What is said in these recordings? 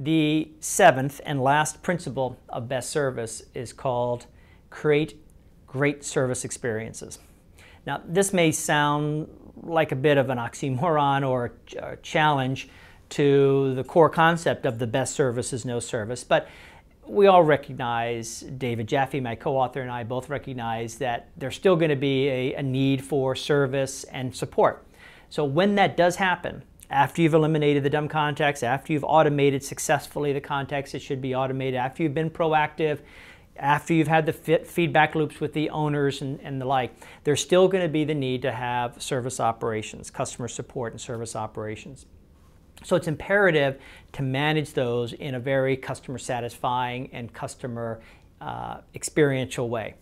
The seventh and last principle of best service is called create great service experiences. Now, this may sound like a bit of an oxymoron or a challenge to the core concept of the best service is no service, but we all recognize, David Jaffe, my co-author, and I both recognize that there's still going to be a need for service and support. So when that does happen, after you've eliminated the dumb contacts, after you've automated successfully the contacts that should be automated, after you've been proactive, after you've had the feedback loops with the owners and the like, there's still going to be the need to have service operations, customer support and service operations. So it's imperative to manage those in a very customer satisfying and customer experiential way.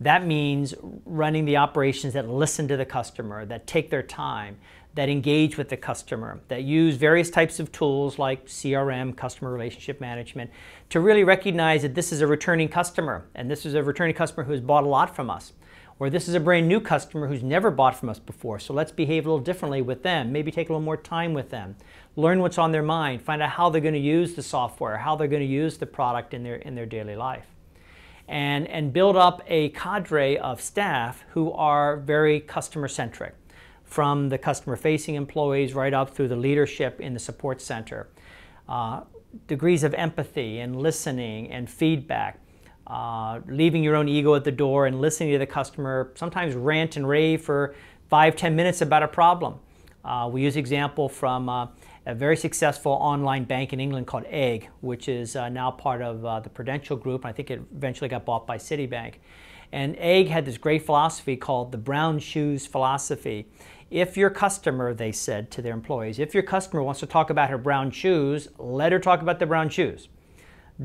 That means running the operations that listen to the customer, that take their time, that engage with the customer, that use various types of tools like CRM, customer relationship management, to really recognize that this is a returning customer, and this is a returning customer who has bought a lot from us. Or this is a brand new customer who's never bought from us before, so let's behave a little differently with them, maybe take a little more time with them, learn what's on their mind, find out how they're going to use the software, how they're going to use the product in their daily life. And build up a cadre of staff who are very customer-centric, from the customer-facing employees right up through the leadership in the support center. Degrees of empathy and listening and feedback, leaving your own ego at the door and listening to the customer, sometimes rant and rave for 5-10 minutes about a problem. We use an example from a very successful online bank in England called Egg, which is now part of the Prudential Group. I think it eventually got bought by Citibank. And Egg had this great philosophy called the brown shoes philosophy. If your customer, they said to their employees, if your customer wants to talk about her brown shoes, let her talk about the brown shoes.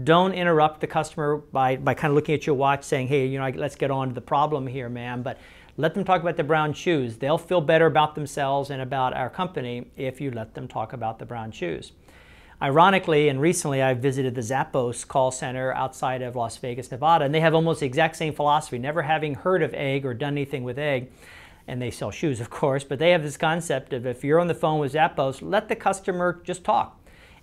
Don't interrupt the customer by kind of looking at your watch saying, hey, you know, let's get on to the problem here, ma'am. But let them talk about the brown shoes. They'll feel better about themselves and about our company if you let them talk about the brown shoes. Ironically, and recently I visited the Zappos call center outside of Las Vegas, Nevada, and they have almost the exact same philosophy, never having heard of Egg or done anything with Egg. And they sell shoes, of course, but they have this concept of if you're on the phone with Zappos, let the customer just talk.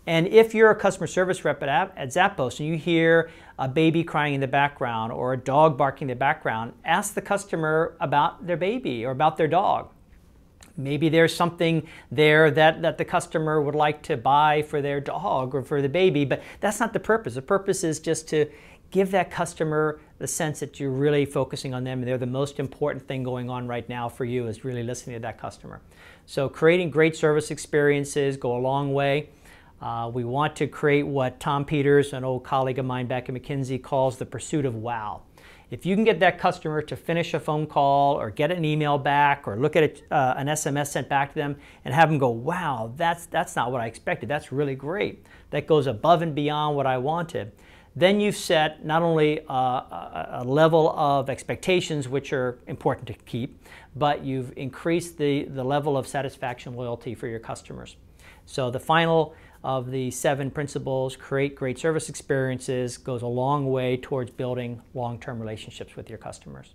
And if you're a customer service rep at Zappos and you hear a baby crying in the background or a dog barking in the background, ask the customer about their baby or about their dog. Maybe there's something there that the customer would like to buy for their dog or for the baby, but that's not the purpose. The purpose is just to give that customer the sense that you're really focusing on them and they're the most important thing going on right now for you is really listening to that customer. So creating great service experiences go a long way. We want to create what Tom Peters, an old colleague of mine back at McKinsey, calls the pursuit of wow. If you can get that customer to finish a phone call or get an email back or look at an SMS sent back to them and have them go, wow, that's not what I expected. That's really great. That goes above and beyond what I wanted. Then you've set not only a level of expectations, which are important to keep, but you've increased the level of satisfaction, loyalty for your customers. So the final of the 7 principles, create great service experiences, goes a long way towards building long-term relationships with your customers.